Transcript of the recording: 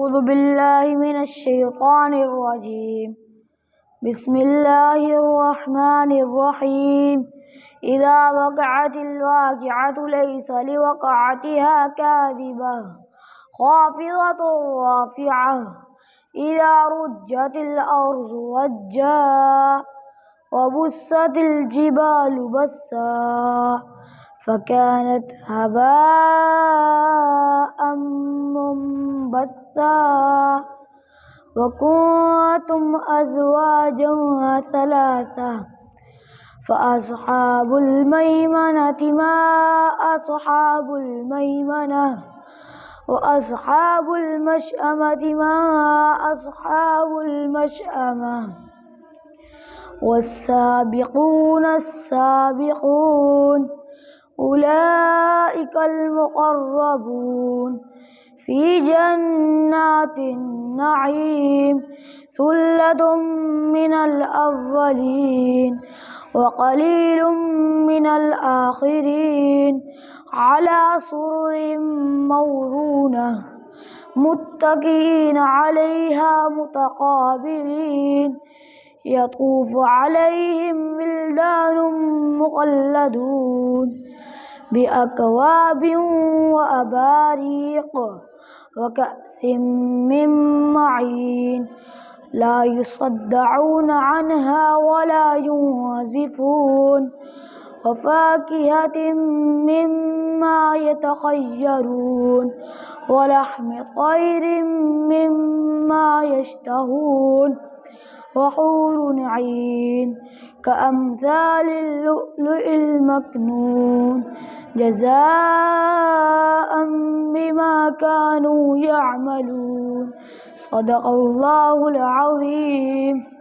أعوذ بالله من الشيطان الرجيم. بسم الله الرحمن الرحيم. إذا وقعت الواقعة ليس لوقعتها كاذبة خافضة رافعة. إذا رجت الأرض رجا وبست الجبال بسا فكانت هباء منبثا وكنتم أزواجا ثلاثة فأصحاب الميمنة ما أصحاب الميمنة وأصحاب المشأمة ما أصحاب المشأمة. والسابقون السابقون أولئك المقربون في جنات النعيم ثلة من الأولين وقليل من الآخرين على سرر موضونة متكئين عليها متقابلين يطوف عليهم ولدان مخلدون بأكواب وأباريق وكأس من معين لا يصدعون عنها ولا ينزفون وفاكهة مما يتخيرون ولحم طير مما يشتهون وحور عين كأمثال اللؤلؤ المكنون جزاء بما كانوا يعملون. صدق الله العظيم.